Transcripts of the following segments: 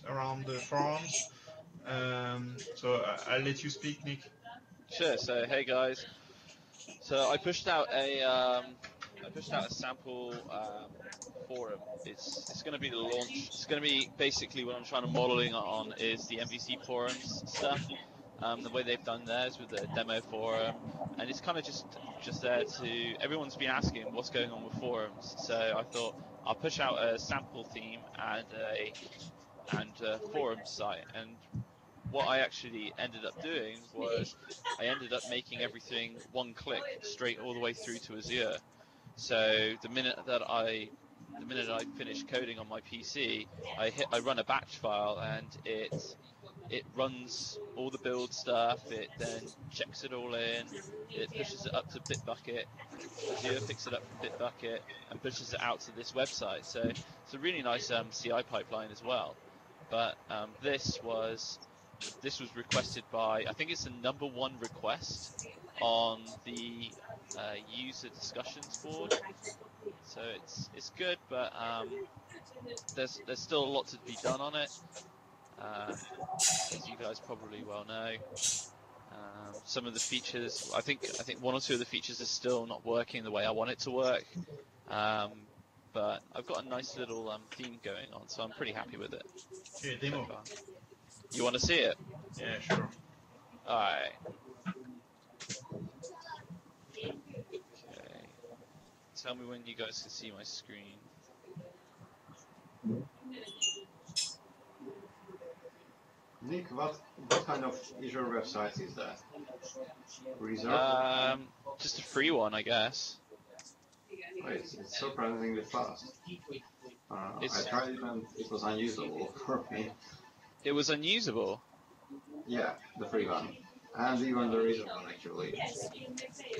around the forums. So I'll let you speak, Nick. Sure. So hey guys. So I pushed out a sample forum. It's going to be the launch. It's going to be basically what I'm trying to modeling on is the MVC forums stuff. The way they've done theirs with the demo forum, and it's kind of just there to everyone's been asking what's going on with forums. So I thought I'll push out a sample theme and a forum site. And what I actually ended up doing was I ended up making everything one click straight all the way through to Azure. So the minute I finish coding on my PC, I run a batch file and it runs all the build stuff. It then checks it all in. It pushes it up to Bitbucket. Azure picks it up from Bitbucket and pushes it out to this website. So it's a really nice CI pipeline as well. But this was requested by, I think it's the #1 request on the user discussions board. So it's good, but there's still a lot to be done on it, as you guys probably well know. Some of the features, I think one or two of the features are still not working the way I want it to work. But I've got a nice little theme going on, so I'm pretty happy with it. Okay, demo. So you want to see it? Yeah, sure. All right. Okay. Tell me when you guys can see my screen. Nick, what kind of Azure website is that? Reserve? Just a free one, I guess. Oh, it's surprisingly fast. I tried it and it was unusable for me. It was unusable? Yeah, the free one. And even the reserve one, actually.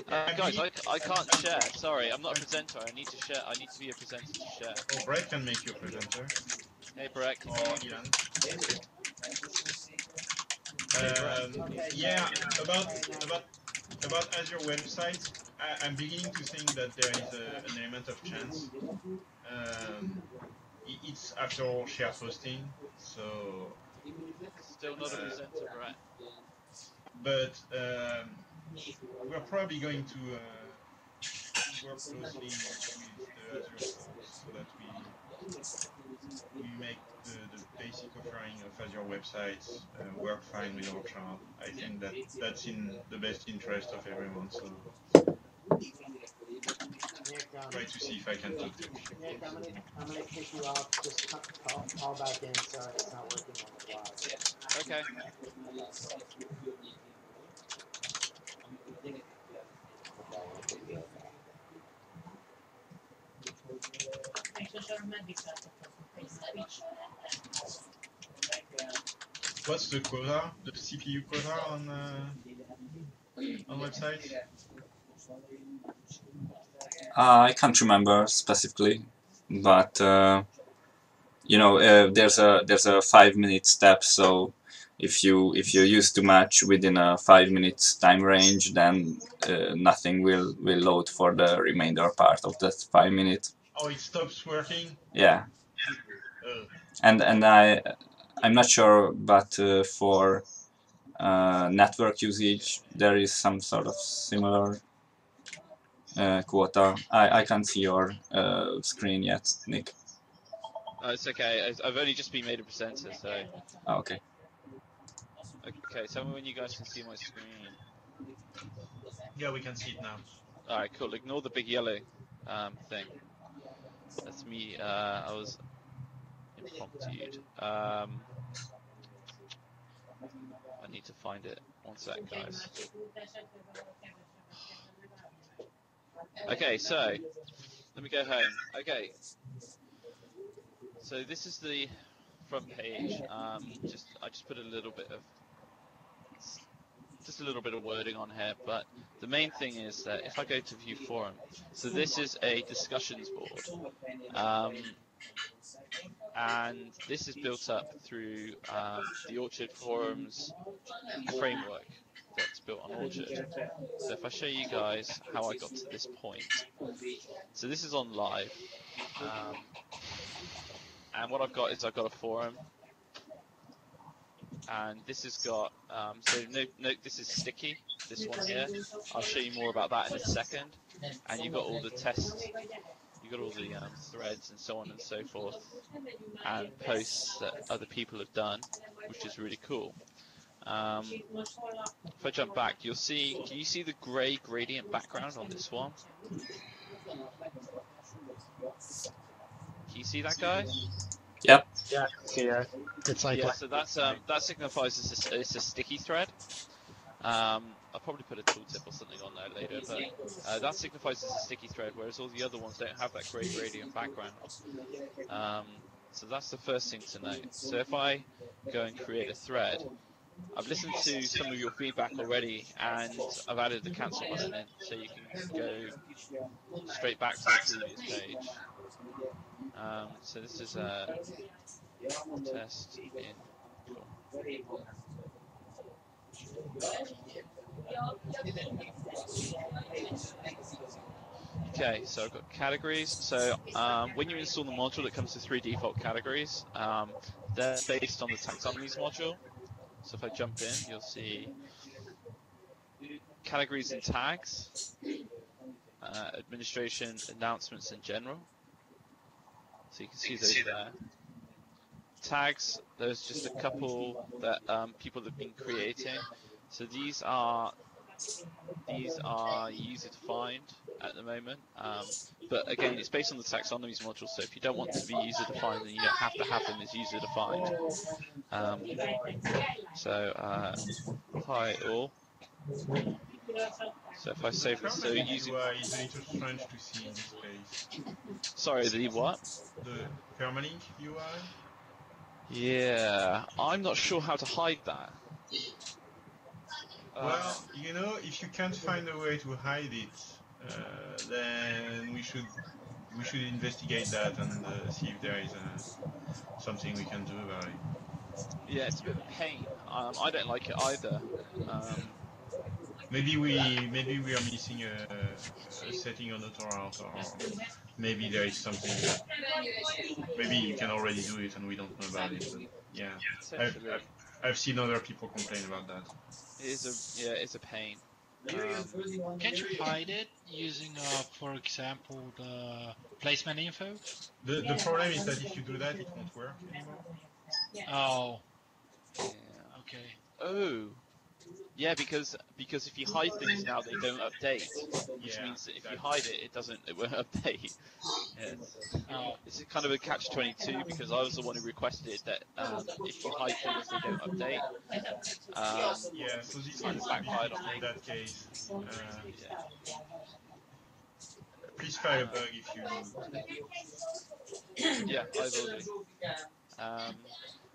Guys, I can't share. Sorry, I'm not a presenter. I need to share. I need to be a presenter to share. Oh, Brett can make you a presenter. Hey, Brett, can you? Ian. Yeah, about Azure websites, I'm beginning to think that there is an element of chance. It's after all shared hosting, so. Still not a presenter, Brett. But we're probably going to work closely with the Azure folks so that we make the basic offering of Azure websites work fine with our chart. I think that's in the best interest of everyone. So try to see if I can talk to you. Nick, I'm gonna kick you off. Just call back in. Sorry, it's not working on the live. Okay. What's the quota, the CPU quota on websites? I can't remember specifically, but you know, there's a 5-minute step. So if you use too much within a 5 minutes time range, then nothing will load for the remainder part of that 5 minutes. Oh, it stops working. Yeah. And I'm not sure, but for network usage there is some sort of similar quota. I can't see your screen yet, Nick. Oh, it's okay. I've only just been made a presenter, so. Oh, okay. Okay, tell me when you guys can see my screen. Yeah, we can see it now. All right, cool. Ignore the big yellow thing. That's me. I was impromptued. I need to find it. One sec, guys. Okay, so let me go home. Okay, so this is the front page. I just put a little bit of wording on here, but the main thing is that if I go to view forum, so this is a discussions board, and this is built up through the Orchard forums framework that's built on Orchard. So if I show you guys how I got to this point, so this is on live, and what I've got is I've got a forum, and this has got so note this is sticky. This one here. I'll show you more about that in a second. And you've got all the tests. You've got all the threads and so on and so forth, and posts that other people have done, which is really cool. If I jump back, you'll see. Can you see the grey gradient background on this one? Can you see that, guys? Yep. Yeah, I can see that. It's like So that's that signifies it's a sticky thread. I'll probably put a tooltip or something on there later, but that signifies it's a sticky thread, whereas all the other ones don't have that grey gradient background. So that's the first thing to note. So if I go and create a thread, I've listened to some of your feedback already, and I've added the cancel button in, so you can go straight back to the previous page. So this is a test in. Cool. Okay, so I've got categories. So when you install the module, it comes with 3 default categories. They're based on the taxonomies module. So if I jump in, you'll see categories and tags, administration, announcements, and general. So you can see those there. Tags, there's just a couple that people have been creating. So these are user defined at the moment, but again, it's based on the taxonomies module. So if you don't want to be user defined, then you don't have to have them as user defined. Hi all. So if I save this, so using UI is a little strange to see in this place. Sorry, the what? The permalink UI. Yeah, I'm not sure how to hide that. Well, you know, if you can't find a way to hide it, then we should investigate that and see if there is something we can do about it. Yeah, it's a bit of a pain. I don't like it either. Maybe we are missing a setting on AutoRoute, or maybe there is something that maybe you can already do it and we don't know about it. But yeah, I've seen other people complain about that. It's a pain. Can't you hide it using, for example, the placement info? The problem is that if you do that, it won't work anymore. Oh. Yeah. Okay. Oh. Yeah, because if you hide things now, they don't update, which means that if you hide it, it won't update. It's kind of a catch-22 because I was the one who requested that if you hide things, they don't update. So this kind of backfired on me. In that case. Please fire a bug if you. Yeah, I will do.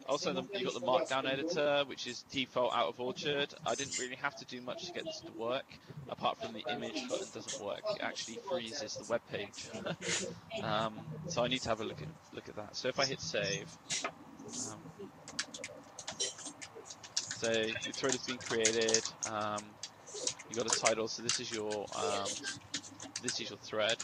Also, you've got the Markdown editor, which is default out of Orchard. I didn't really have to do much to get this to work, apart from the image button doesn't work. It actually freezes the web page. So I need to have a look at that. So if I hit save, so your thread has been created. You got a title. So this is your thread.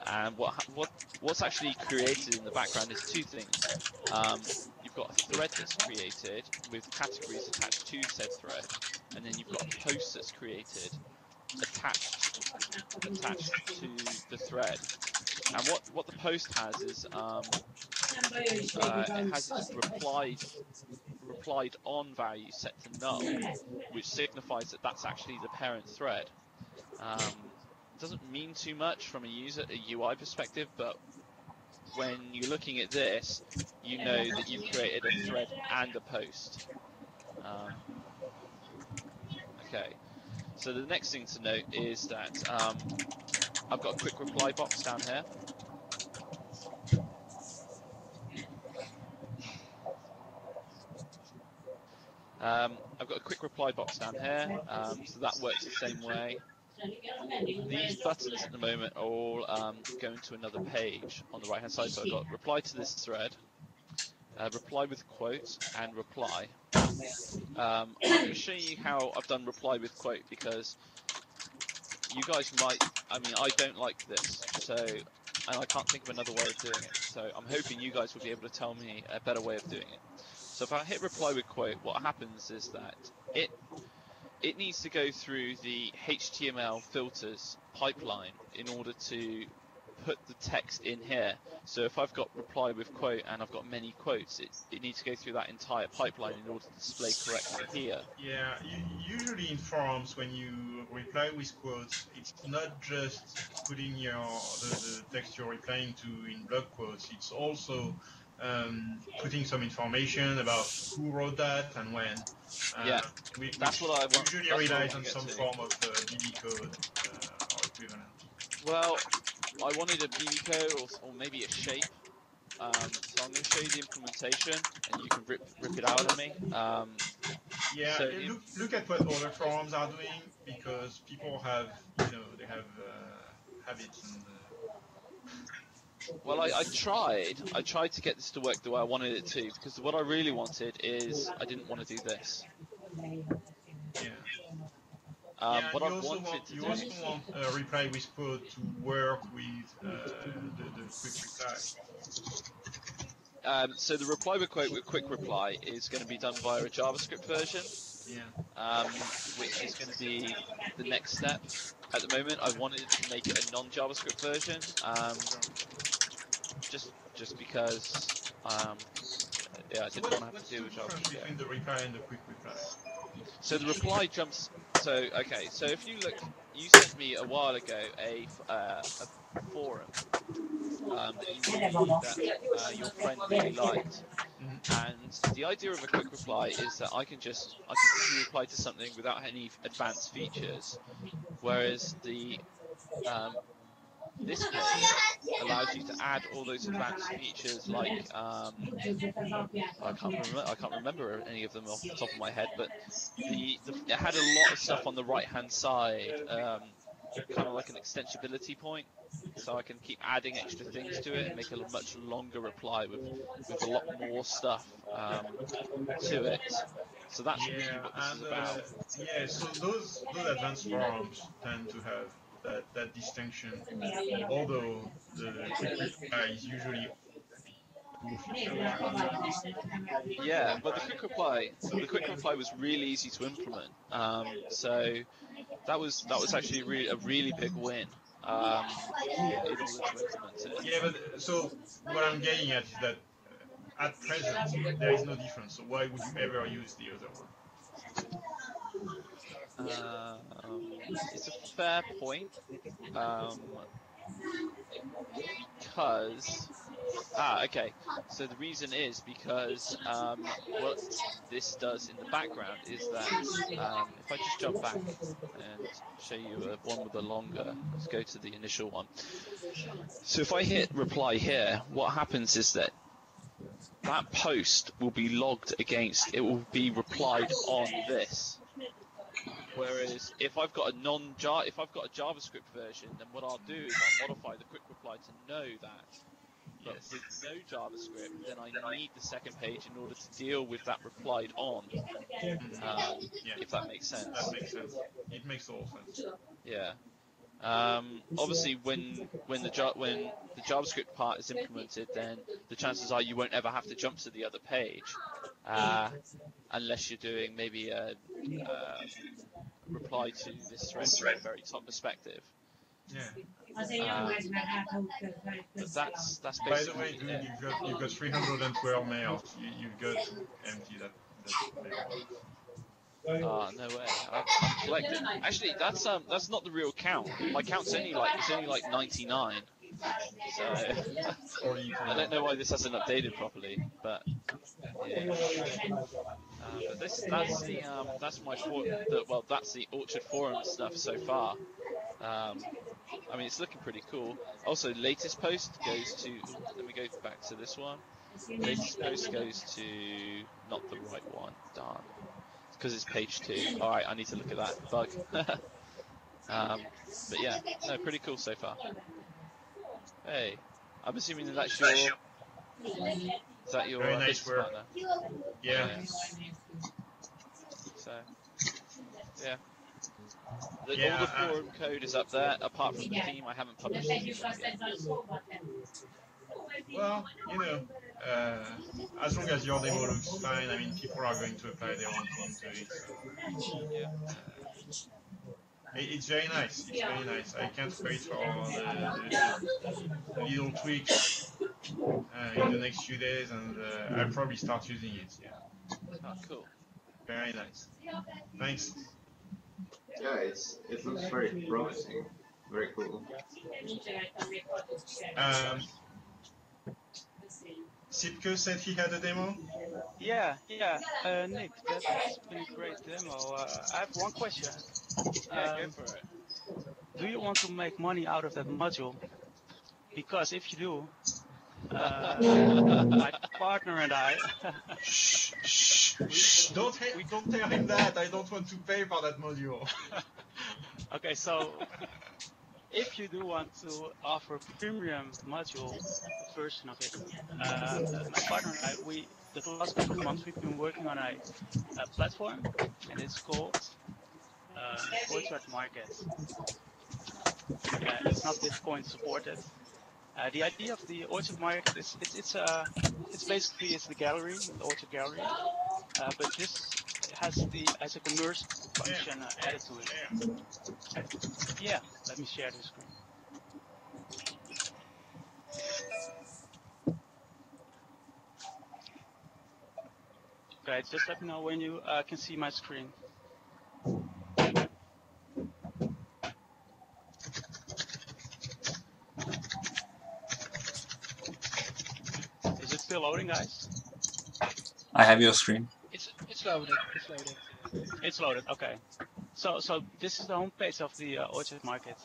And what's actually created in the background is 2 things. You've got a thread that's created with categories attached to said thread, and then you've got a post that's created attached to the thread. And what the post has is it has its replied on value set to null, which signifies that that's actually the parent thread. Doesn't mean too much from a UI perspective, but when you're looking at this, you know that you've created a thread and a post. Okay, so the next thing to note is that I've got a quick reply box down here. I've got a quick reply box down here, so that works the same way. These buttons at the moment are all going to another page on the right hand side. So I've got reply to this thread, reply with quote, and reply. I'm going to show you how I've done reply with quote because you guys might, I don't like this, and I can't think of another way of doing it. So I'm hoping you guys will be able to tell me a better way of doing it. So if I hit reply with quote, what happens is that it needs to go through the HTML filters pipeline in order to put the text in here. So if I've got reply with quote and I've got many quotes, it needs to go through that entire pipeline in order to display correctly here. Yeah, usually in forums, when you reply with quotes, it's not just putting the text you're replying to in block quotes. It's also putting some information about who wrote that and when. Yeah, that's what I want. Usually relies on some form of BB code or equivalent. Well, I wanted a BB code or maybe a shape. So I'm going to show you the implementation, and you can rip it out of me. Yeah, so look at what other forums are doing, because people have, they have habits and. Well, I tried to get this to work the way I wanted it to, because what I really wanted is I didn't want to do this. Yeah. What you also want reply with quote to work with the quick reply. So the reply with quote with quick reply is going to be done via a JavaScript version, which is going to be the next step. At the moment, I wanted to make it a non-JavaScript version, just because I didn't want to have to deal with JavaScript. What's the difference between the reply and the quick reply? So the reply jumps. So if you look, you sent me a while ago a forum that your friend really liked, and the idea of a quick reply is that I can just reply to something without any advanced features, whereas this page allows you to add all those advanced features, like I can't remember any of them off the top of my head, but it had a lot of stuff on the right hand side, kind of like an extensibility point, so I can keep adding extra things to it and make a much longer reply with a lot more stuff to it. So that's really what this is about. So those advanced forums tend to have that distinction, although the quick reply is usually yeah, but the quick reply was really easy to implement. So that was actually a really big win in order to implement it. Yeah, but so what I'm getting at is that at present there is no difference. So why would you ever use the other one? It's a fair point, because okay. So the reason is because what this does in the background is that if I just jump back and show you one with a longer, let's go to the initial one. So if I hit reply here, what happens is that post will be logged against, it will be replied on this. Whereas if I've got a JavaScript version, then what I'll do is I'll modify the quick reply to know that. But with no JavaScript, then I need the second page in order to deal with that replied on. If that makes sense. That makes sense. It makes all sense. Yeah. Obviously, when the JavaScript part is implemented, then the chances are you won't ever have to jump to the other page, unless you're doing maybe a reply to this thread from the very top perspective. Yeah. But that's basically. By the way, dude, you've got 312 mails. You've got to empty that mailbox. No way. I'm collecting. Actually, that's not the real count. My count's only like 99. So I don't know why this hasn't updated properly, but yeah. But that's the Orchard Forum stuff so far. I mean, it's looking pretty cool. Also, latest post goes to. Let me go back to this one. Latest post goes to not the right one. Darn. Because it's page 2. Alright, I need to look at that bug. But yeah, no, pretty cool so far. Hey, I'm assuming that that's your... Is that your very nice work. partner? Yeah. So, yeah. All the forum code is up there, apart from the theme. I haven't published it yet. Well, as long as your demo looks fine, I mean, people are going to apply their own thing to it. So, it's very nice. It's very nice. I can't wait for the little tweaks in the next few days, and I'll probably start using it. Yeah. Oh, cool. Very nice. Thanks. Yeah, it looks very promising. Very cool. Sipke said he had a demo. Yeah, Nick, that's been a great demo. I have one question. Yeah, go for it. Do you want to make money out of that module? Because if you do, my partner and I. Shh. Don't tell him that. I don't want to pay for that module. Okay, so if you do want to offer a premium module version of it, my partner and I, the last couple of months we've been working on a platform, and it's called Orchard Market. It's not Bitcoin supported. The idea of the Orchard Market is it's basically the gallery, the Orchard Gallery, but this has a commerce function added to it. Yeah, let me share the screen. Okay, just let me know when you can see my screen. Is it still loading, guys? I have your screen. It's loaded. It's loaded. It's loaded. Okay. So this is the homepage of the Orchard Market.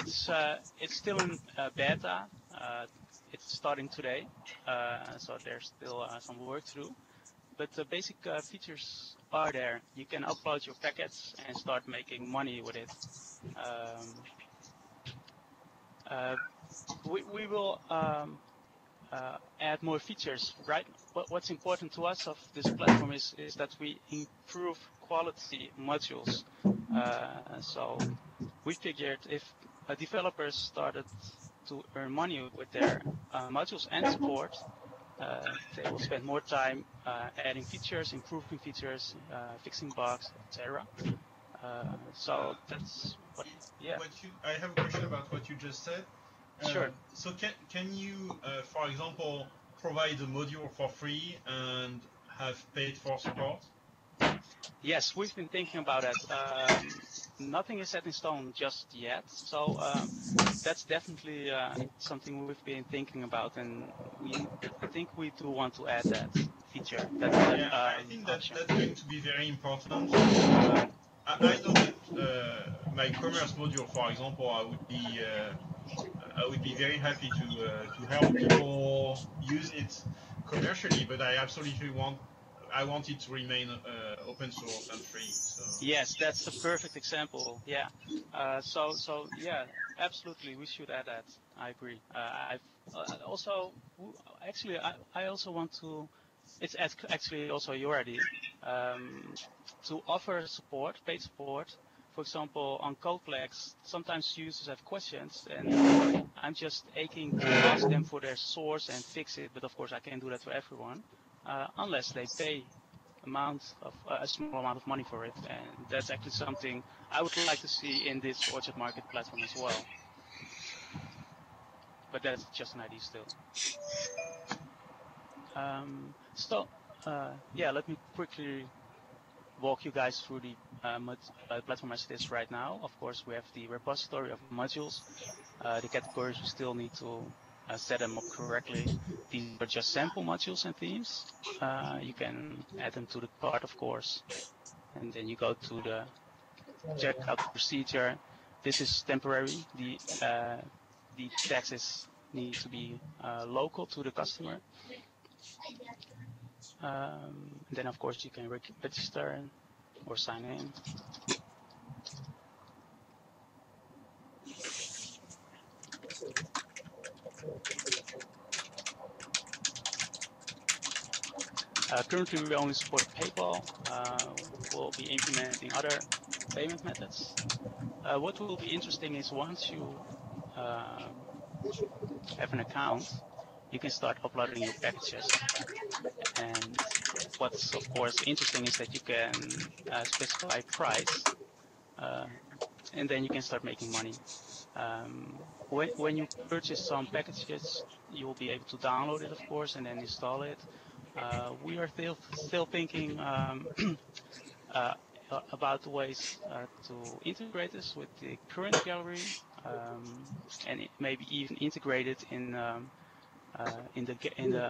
It's still in beta. It's starting today, so there's still some work to do. But the basic features are there. You can upload your packets and start making money with it. We will add more features, right? What's important to us of this platform is that we improve quality modules. So we figured if developers started to earn money with their modules and support, they will spend more time adding features, improving features, fixing bugs, etc. So that's what. Yeah. I have a question about what you just said. Sure. So can you, for example, provide a module for free and have paid for support? Yes, we've been thinking about it. Nothing is set in stone just yet, so that's definitely something we've been thinking about, and I think we do want to add that feature. I think that's going to be very important. I know that my commerce module, for example, I would be very happy to help people use it commercially, but I absolutely want it to remain open source and free. So. Yes, that's a perfect example. Yeah. So yeah, absolutely, we should add that. I agree. I also want to. It's actually also your idea to offer support, paid support. For example, on CodeFlex, sometimes users have questions, and I'm just aching to ask them for their source and fix it. But of course, I can't do that for everyone, unless they pay a small amount of money for it, and that's actually something I would like to see in this Orchard Market platform as well. But that's just an idea still. Yeah, let me quickly walk you guys through the platform as it is right now. Of course, we have the repository of modules. The categories we still need to set them up correctly. These are just sample modules and themes. You can add them to the cart, of course, and then you go to the checkout procedure. This is temporary. The taxes need to be local to the customer. Then, of course, you can register or sign in. Currently, we only support PayPal. We'll be implementing other payment methods. What will be interesting is once you have an account, you can start uploading your packages. And what's of course interesting is that you can specify price, and then you can start making money. When you purchase some packages, you'll be able to download it, of course, and then install it. We are still thinking uh, about the ways to integrate this with the current gallery, and maybe even integrate it in the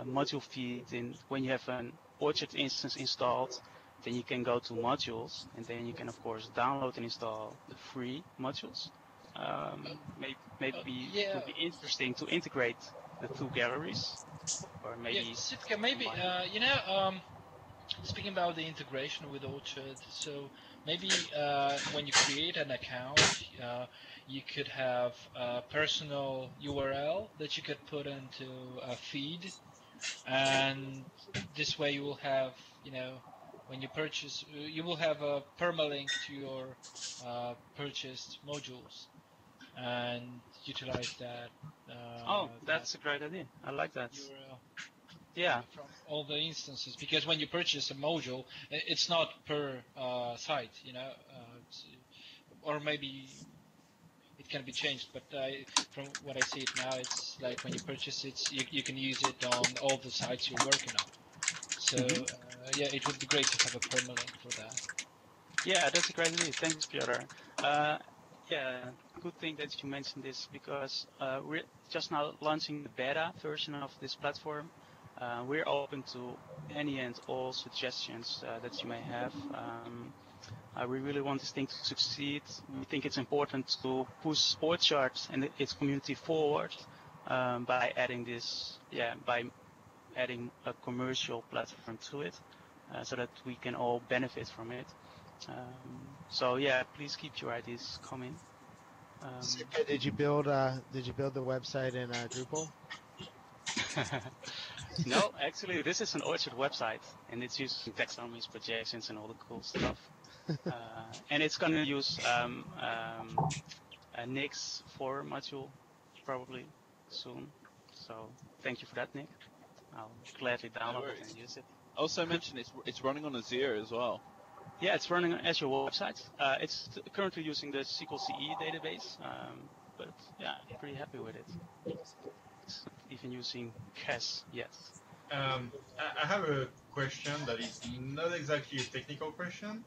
module feed. When you have an Orchard instance installed, then you can go to modules, and then you can of course download and install the free modules. Maybe it Yeah. would be interesting to integrate the two galleries, or Yeah, maybe Sitka, maybe combine them. speaking about the integration with Orchard, so maybe when you create an account, you could have a personal URL that you could put into a feed, and this way you will have, when you purchase, you will have a permalink to your purchased modules, and utilize that Oh, that that's a great idea. I like that. URL Yeah. from all the instances, because when you purchase a module, it's not per site, or maybe it can be changed, but from what I see it now, it's like when you purchase it, you can use it on all the sites you're working on. So Hmm. yeah, it would be great to have a permalink for that. Yeah, that's a great idea. Thanks, Piotr. Uh, yeah, good thing that you mentioned this, because we're just now launching the beta version of this platform. We're open to any and all suggestions that you may have. We really want this thing to succeed. We think it's important to push Orchard and its community forward by adding by adding a commercial platform to it, so that we can all benefit from it. So yeah, please keep your ideas coming. Sitka, did you build the website in Drupal? No, actually, this is an Orchard website, and it's using taxonomies, projections, and all the cool stuff. And it's going to use a Nix 4 module probably soon. So thank you for that, Nick. I'll gladly No download it worries. and use it. Also mentioned it's running on Azure as well. Yeah, it's running on Azure website. It's currently using the SQL CE database, but yeah, pretty happy with it. It's not even using CAS yet. I have a question that is not exactly a technical question.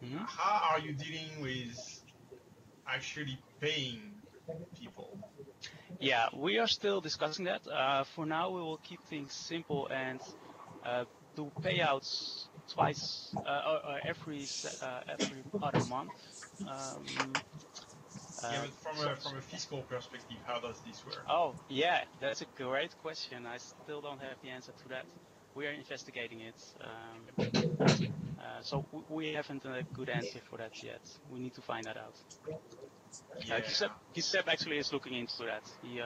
Mm-hmm. How are you dealing with actually paying people? Yeah, we are still discussing that. For now, we will keep things simple and do payouts twice or every other month. Yeah, but So, from a fiscal perspective, how does this work? oh, yeah, that's a great question. I still don't have the answer to that. We are investigating it. So we haven't a good answer for that yet. We need to find that out. Yeah. Gisep actually is looking into that. He's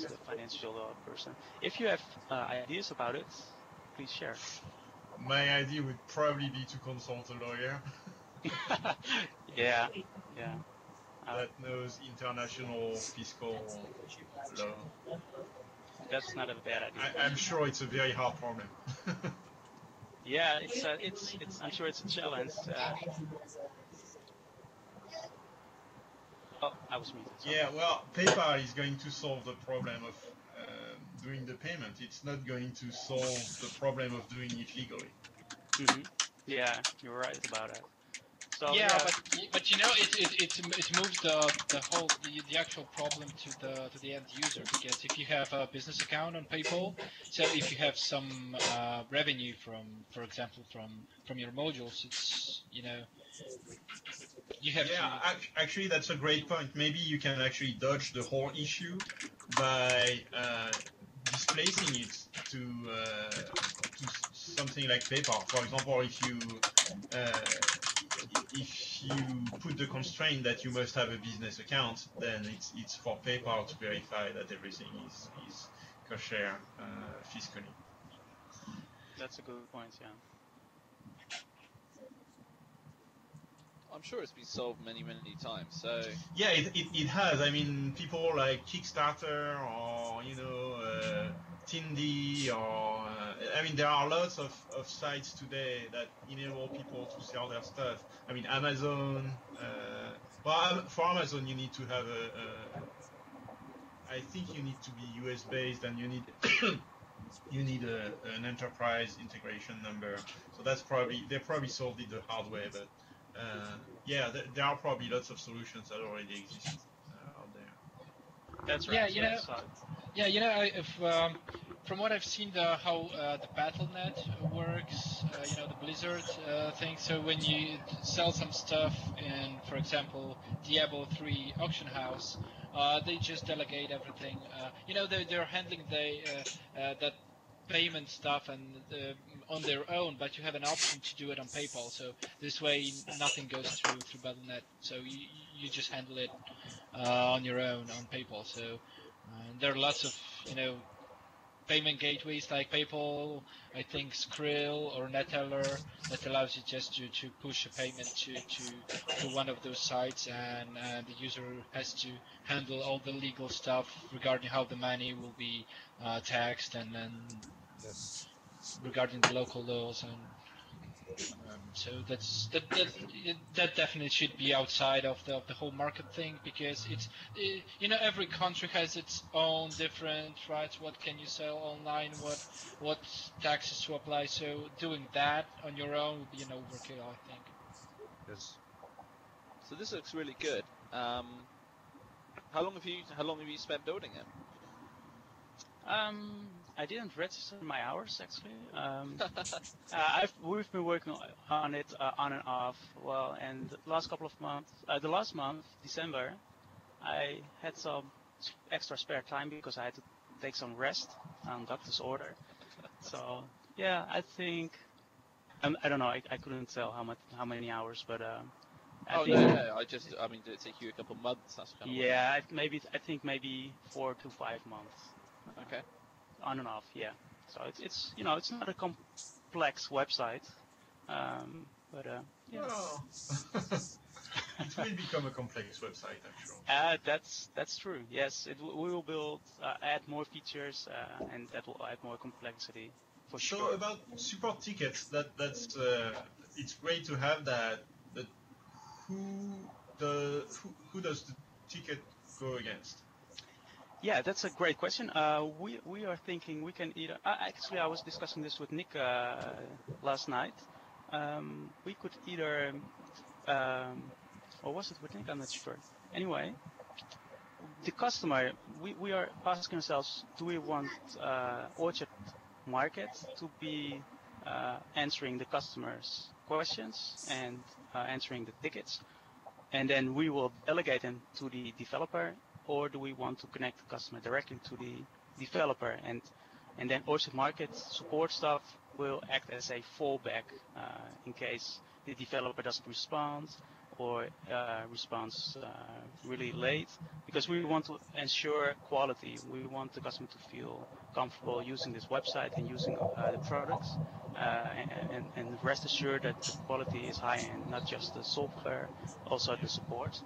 Okay. the financial person. If you have ideas about it, please share. My idea would probably be to consult a lawyer Yeah. that knows international fiscal law. That's not a bad idea. I'm sure it's a very hard problem. Yeah, it's I'm sure it's a challenge. Oh, I was muted. Sorry. Yeah, well, PayPal is going to solve the problem of doing the payment. It's not going to solve the problem of doing it legally. Mm-hmm. Yeah, you're right about that. So Yeah, yeah. but it moves the actual problem to the end user, because if you have a business account on PayPal, so if you have some revenue from, for example, from your modules, it's you have Yeah, actually, that's a great point. Maybe you can actually dodge the whole issue by displacing it to something like PayPal. For example, if you put the constraint that you must have a business account, then it's for PayPal to verify that everything is kosher fiscally. That's a good point. Yeah. I'm sure it's been solved many times. So Yeah, it has. I mean, people like Kickstarter or Tindy or I mean, there are lots of sites today that enable people to sell their stuff. I mean, Amazon. Well, for Amazon, you need to have I think you need to be US based, and you need you need an enterprise integration number. So that's probably they probably solved it the hard way, but yeah, there are probably lots of solutions that already exist out there. That's right. Yeah, you know, from what I've seen, how the Battlenet works, the Blizzard thing. So when you sell some stuff in, for example, Diablo 3 auction house, they just delegate everything. They're handling that payment stuff and on their own, but you have an option to do it on PayPal. So this way, nothing goes through Battlenet. So you just handle it on your own on PayPal. So there are lots of payment gateways like PayPal, I think Skrill or Neteller that allows you just to push a payment to one of those sites, and the user has to handle all the legal stuff regarding how the money will be taxed, and then regarding the local laws. And so that definitely should be outside of the whole market thing, because it's every country has its own different rights. What can you sell online? What taxes to apply? So doing that on your own would be an overkill, I think. Yes. So this looks really good. How long have you spent building it? I didn't register my hours actually. We've been working on it on and off. Well, and the last couple of months, the last month, December, I had some extra spare time because I had to take some rest on doctor's order. So yeah, I think I don't know. I couldn't tell how many hours, but I think, no. I mean, did it take you a couple of months? That's kind of yeah, I think maybe 4 to 5 months. Okay. On and off, yeah. So it's it's not a complex website, but yeah. Well, it will become a complex website, I'm sure. That's true. Yes, we will build, add more features, and that will add more complexity for sure. So about support tickets, that's it's great to have that. But who does the ticket go against? Yeah, that's a great question. We are thinking we can either. Actually, I was discussing this with Nick last night. We could either, or was it with Nick? I'm not sure. Anyway, the customer. We are asking ourselves: do we want Orchard Market to be answering the customers' questions and answering the tickets, and then we will delegate them to the developer? Or do we want to connect the customer directly to the developer, and then Orchard Market support staff will act as a fallback in case the developer doesn't respond or responds really late, because we want to ensure quality. We want the customer to feel comfortable using this website and using the products, and rest assured that the quality is high-end, not just the software, also the support.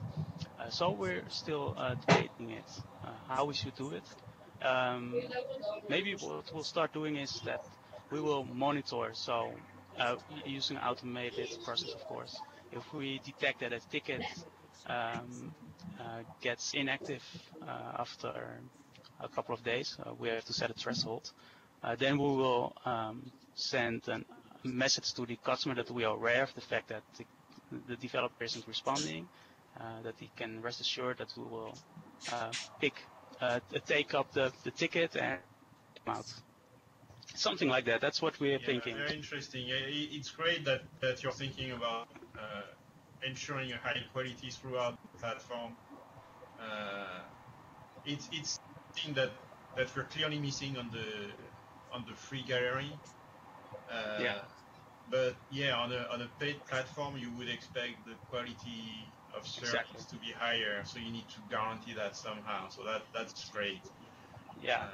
So we're still debating it, how we should do it. Maybe what we'll start doing is that we will monitor, so using an automated process, of course. If we detect that a ticket gets inactive after a couple of days, we have to set a threshold. Then we will send a message to the customer that we are aware of the fact that the developer isn't responding, that he can rest assured that we will take up the ticket and come out. Something like that. That's what we're thinking. Very interesting. It's great that you're thinking about ensuring a high quality throughout the platform. It's something that we're clearly missing on the free gallery. But yeah, on a paid platform, you would expect the quality of service to be higher, so you need to guarantee that somehow. So that's great. Yeah.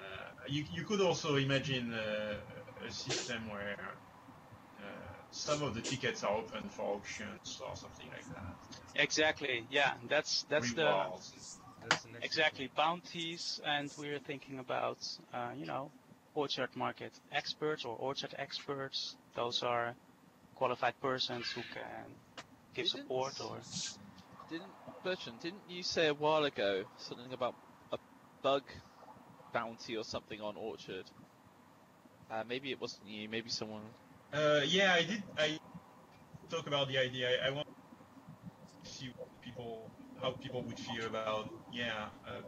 You could also imagine a system where some of the tickets are open for auctions or something like that. Exactly. Yeah, that's rewards. Exactly, bounties, and we're thinking about orchard market experts or orchard experts. Those are qualified persons who can give support or. Bertrand, didn't you say a while ago something about a bug bounty or something on Orchard? Maybe it wasn't you, maybe someone. Yeah, I did. I talk about the idea. I want to see how people would feel about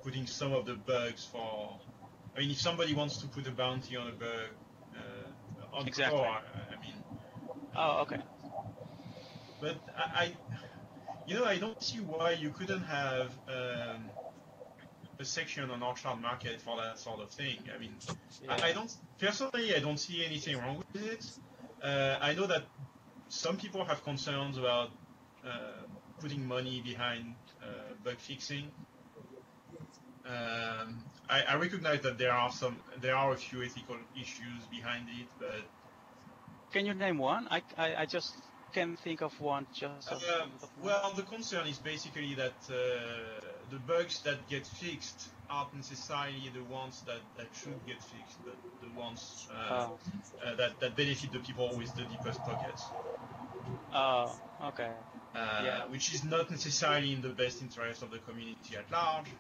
putting some of the bugs for. I mean, if somebody wants to put a bounty on a bug on Exactly. core, I mean. Oh, okay. But I don't see why you couldn't have a section on Orchard Market for that sort of thing. I mean, I don't personally, I don't see anything wrong with it. I know that some people have concerns about putting money behind bug fixing. I recognize that there are a few ethical issues behind it, but can you name one? I just can't think of one. Well, the concern is basically that the bugs that get fixed aren't necessarily the ones that should get fixed, but the ones that benefit the people with the deepest pockets. Oh, okay. Which is not necessarily in the best interest of the community at large.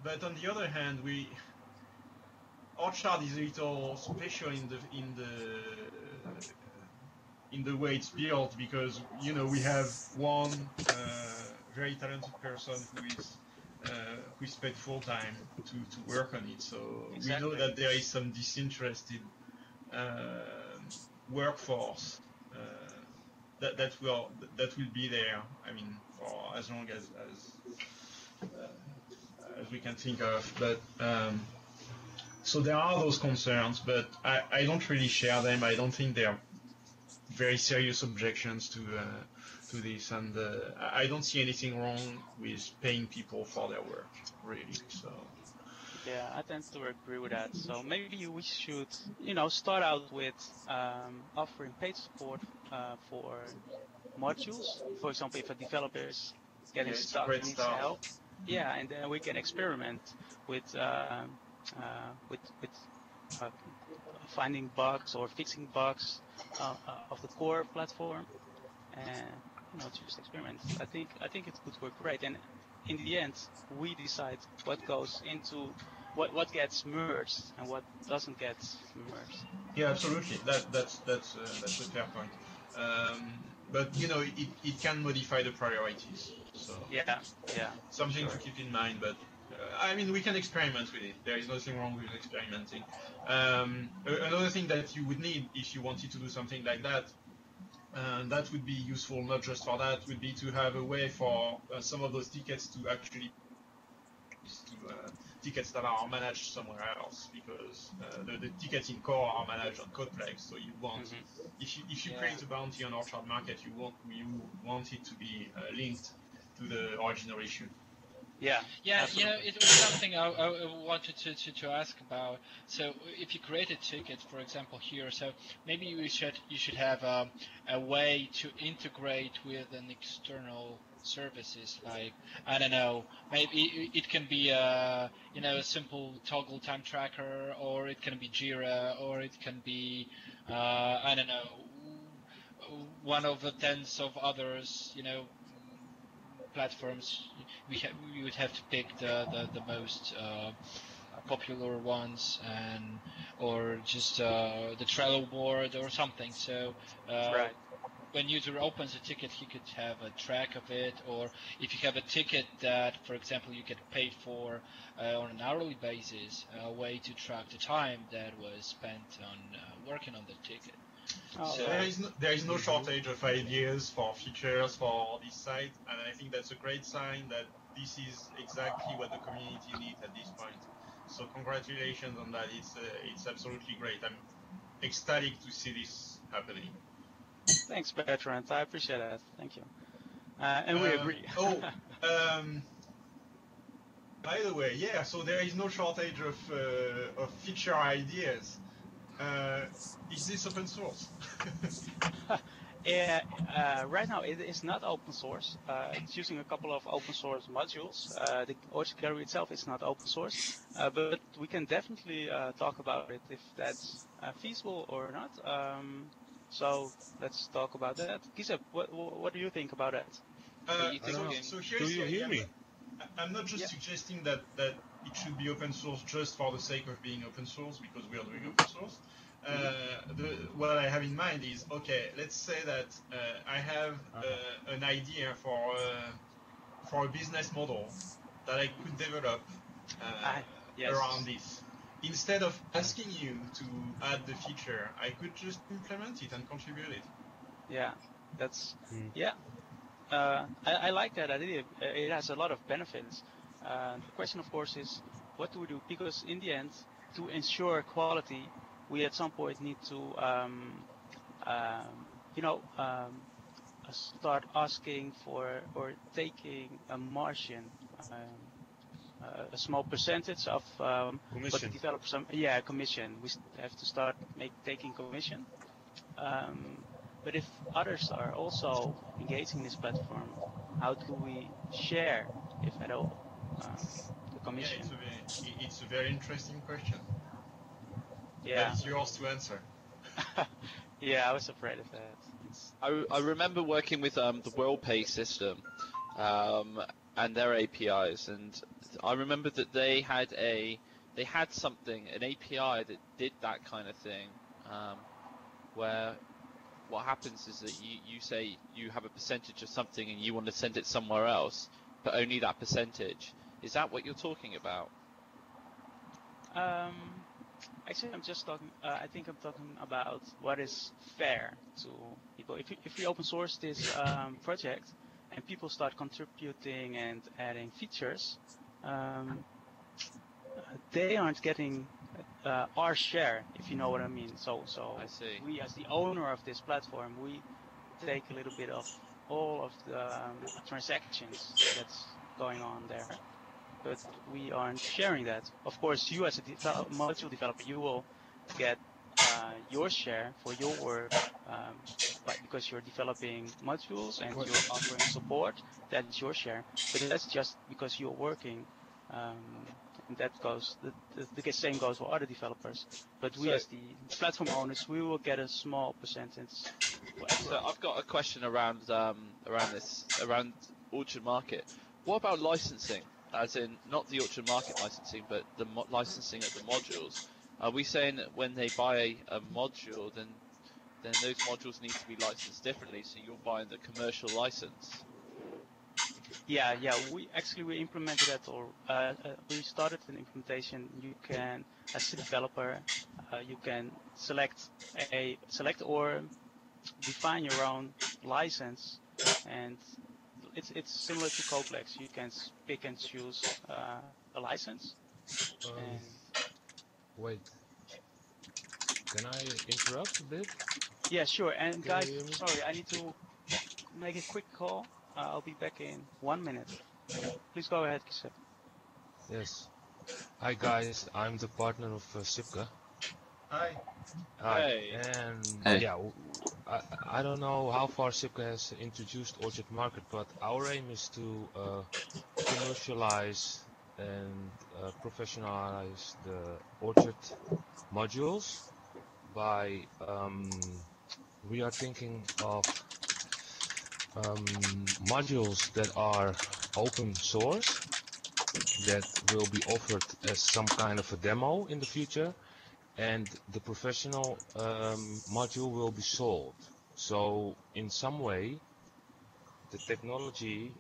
But on the other hand, Orchard is a little special in the way it's built, because we have one very talented person who is paid full time to work on it. So exactly. We know that there is some disinterested workforce that will be there. I mean, for as long as we can think of. But so there are those concerns, but I don't really share them. I don't think they're very serious objections to this, and I don't see anything wrong with paying people for their work, really. So yeah, I tend to agree with that. So maybe we should, start out with offering paid support for modules. For example, if a developer is getting stuck and needs help, and then we can experiment with finding bugs or fixing bugs of the core platform, and just experiment. I think it could work great, and in the end, we decide what goes into what gets merged and what doesn't get merged. Yeah, absolutely. That's a fair point. But it can modify the priorities. So something to keep in mind. But I mean, we can experiment with it. There is nothing wrong with experimenting. Another thing that you would need if you wanted to do something like that, and that would be useful not just for that, would be to have a way for some of those tickets to actually tickets that are managed somewhere else, because the tickets in core are managed on Codeplex. So you want, if you create a bounty on Orchard Market, you want it to be linked to the original issue. Yeah, it was something I wanted to ask about. So if you create a ticket, for example, here, so maybe you should have a way to integrate with an external services, like, I don't know, maybe it can be a simple toggle time tracker, or it can be Jira, or it can be I don't know, one of the tens of others, platforms. We would have to pick the most popular ones, or just the Trello board or something. So when user opens a ticket, he could have a track of it, or if you have a ticket that, for example, you get paid for on an hourly basis, a way to track the time that was spent on working on the ticket. So there is no shortage of ideas for features for this site, and I think that's a great sign that this is exactly what the community needs at this point. So congratulations on that. It's absolutely great. I'm ecstatic to see this happening. Thanks, Bertrand. I appreciate that. Thank you. And we agree. By the way, so there is no shortage of feature ideas. Is this open source? Right now it is not open source. It's using a couple of open source modules. The Orchard Gallery itself is not open source, but we can definitely talk about it if that's feasible or not. So let's talk about that. Gisep, what do you think about that? Are you So, thinking? so Do here's you the hear idea. me? I'm not just suggesting that it should be open source just for the sake of being open source because we are doing open source. What I have in mind is, okay, let's say that I have an idea for a business model that I could develop Yes. around this. Instead of asking you to add the feature, I could just implement it and contribute it. Yeah, that's yeah. I like that idea. It has a lot of benefits. The question, of course, is what do we do? Because in the end, to ensure quality, we at some point need to, you know, start asking for or taking a margin, a small percentage of what the Commission. developers, commission. We have to start taking commission. But if others are also engaging this platform, how do we share, if at all, the Yeah, commission? it's a very interesting question. But Yeah. it's yours to answer. Yeah, I was afraid of that. I remember working with the WorldPay system and their APIs, and I remember that they had something, an API that did that kind of thing, where what happens is that you say you have a percentage of something and you want to send it somewhere else, but only that percentage. Is that what you're talking about? Actually, I'm just talking. I think I'm talking about what is fair to people. If we open source this project and people start contributing and adding features, they aren't getting our share, if you know what I mean. So I see. we, as the owner of this platform, we take a little bit of all of the transactions that's going on there, but we aren't sharing that. Of course, you as a module developer, you will get your share for your work, because you're developing modules and you're offering support. That's your share, but that's just because you're working. And that goes, the same goes for other developers. But we, as the platform owners, we will get a small percentage. So I've got a question around Orchard Market. What about licensing? As in, not the Orchard Market licensing, but the licensing of the modules. Are we saying that when they buy a module, then those modules need to be licensed differently? So you're buying the commercial license. Yeah. We implemented that, or we started an implementation. You can, as a developer, you can select or define your own license, and it's similar to Coplex. You can pick and choose a license. Wait. Can I interrupt a bit? Yeah, sure. And Can guys, you hear me? sorry, I need to make a quick call. I'll be back in 1 minute. Please go ahead, Gisep. Yes. Hi guys, I'm the partner of Sipka. Hi. Hi. Hey. And Hey. yeah, I don't know how far Sipka has introduced Orchard Market, but our aim is to commercialize and professionalize the Orchard modules by we are thinking of modules that are open source that will be offered as some kind of a demo in the future, and the professional module will be sold. So in some way the technology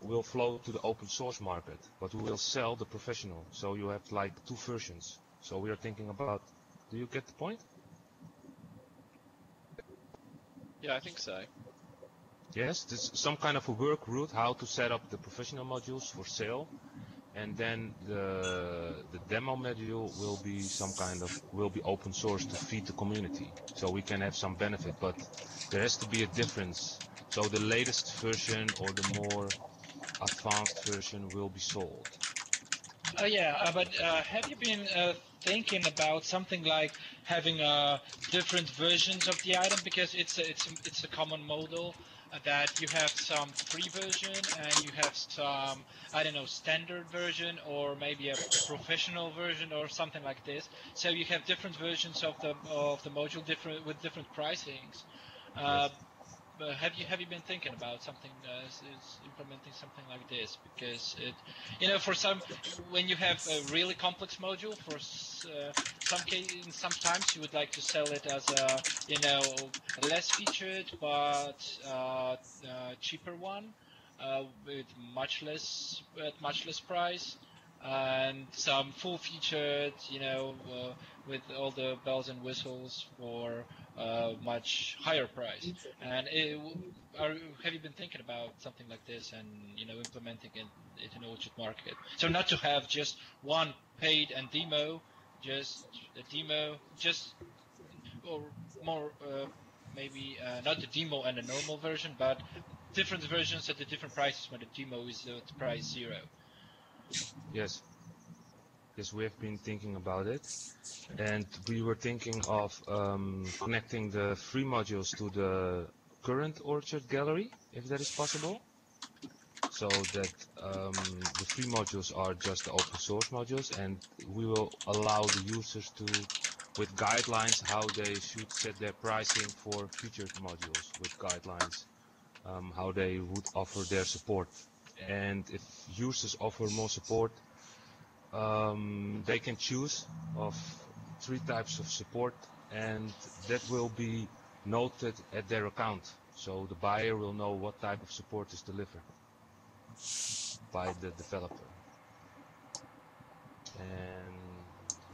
will flow to the open source market, but we will sell the professional. So you have like two versions. So we are thinking about, do you get the point? Yeah, I think so. Yes, this is some kind of a work route how to set up the professional modules for sale, and then the demo module will be open source to feed the community, so we can have some benefit. But there has to be a difference. So the latest version or the more advanced version will be sold. Yeah, but have you been thinking about something like having different versions of the item, because it's a common model that you have some free version and you have some, I don't know, standard version or maybe a professional version or something like this. So you have different versions of the module, with different pricings. Yes. But have you been thinking about something, implementing something like this? Because for some, when you have a really complex module, sometimes you would like to sell it as a a less featured but cheaper one, with much less price, and some full featured, with all the bells and whistles for much higher price. And have you been thinking about something like this and implementing it in Orchard Market? So not to have just one paid and demo, just a demo, or more maybe not the demo and a normal version, but different versions at the different prices when the demo is at price 0. Yes. Yes, we have been thinking about it, and we were thinking of connecting the free modules to the current Orchard gallery, if that is possible. So that the free modules are just the open source modules, and we will allow the users to, with guidelines, how they should set their pricing for featured modules, with guidelines, how they would offer their support. And if users offer more support, they can choose of 3 types of support, and that will be noted at their account. So the buyer will know what type of support is delivered by the developer. And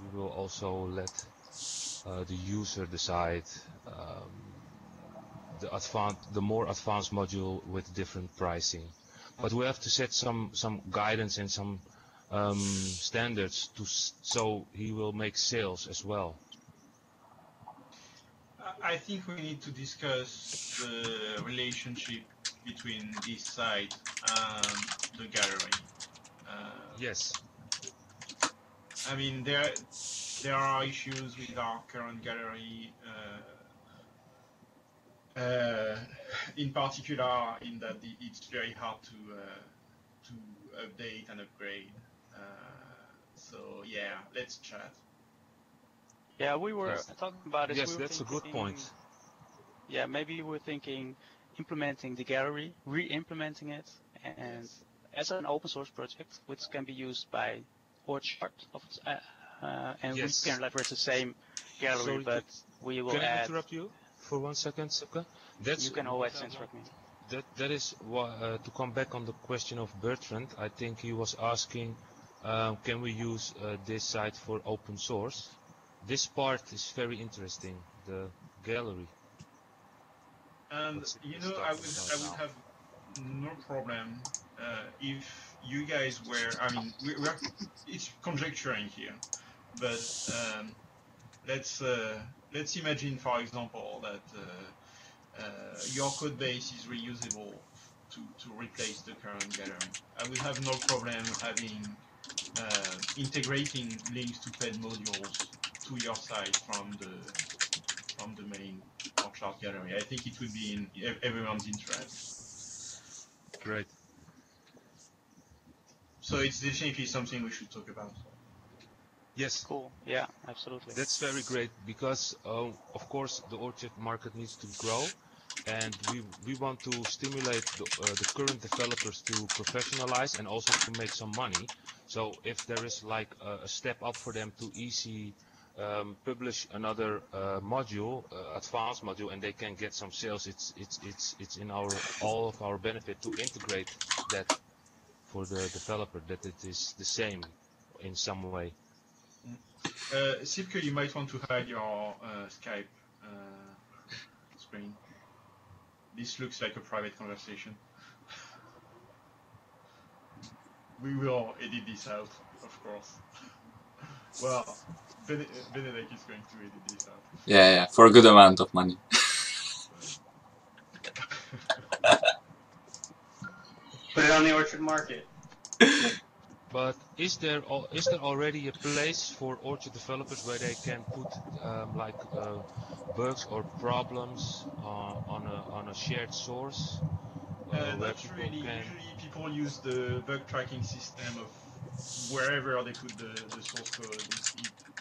we will also let the user decide the more advanced module with different pricing. But we have to set some guidance and some standards so he will make sales as well. I think we need to discuss the relationship between this site and the gallery. Yes. I mean, there are issues with our current gallery, in particular, in that it's very hard to update and upgrade. So yeah, let's chat. Yeah, we were talking about this. Yes, we were that's thinking, a good point. Yeah, maybe we're thinking implementing the gallery, re-implementing it, and Yes. as an open source project, which can be used by Orchard, and Yes. we can leverage the same gallery, Sorry, but we will can add. I interrupt you for 1 second, Sipka? You can always interrupt me. That is to come back on the question of Bertrand. I think he was asking, can we use this site for open source? This part is very interesting, the gallery. And I would have no problem if you guys were. I mean, it's conjecturing here, but let's imagine, for example, that your code base is reusable to replace the current gallery. I would have no problem having integrating links to paid modules to your site from the main Orchard gallery. I think it would be in everyone's interest. Great. So it's definitely something we should talk about. Yes. Cool. Yeah, absolutely. That's very great because, of course, the Orchard market needs to grow, and we want to stimulate the current developers to professionalize and also to make some money. So if there is like a step up for them to easy publish another module, advanced module, and they can get some sales, it's in all of our benefit to integrate that for the developer, that it is the same in some way. Sipke, you might want to hide your Skype screen. This looks like a private conversation. We will edit this out, of course. Well, Benedek is going to edit this out. Yeah, for a good amount of money. Put it on the Orchard Market. But is there already a place for Orchard developers where they can put bugs or problems on a shared source where Not people really. can? Usually people use the bug tracking system of wherever they put the source code.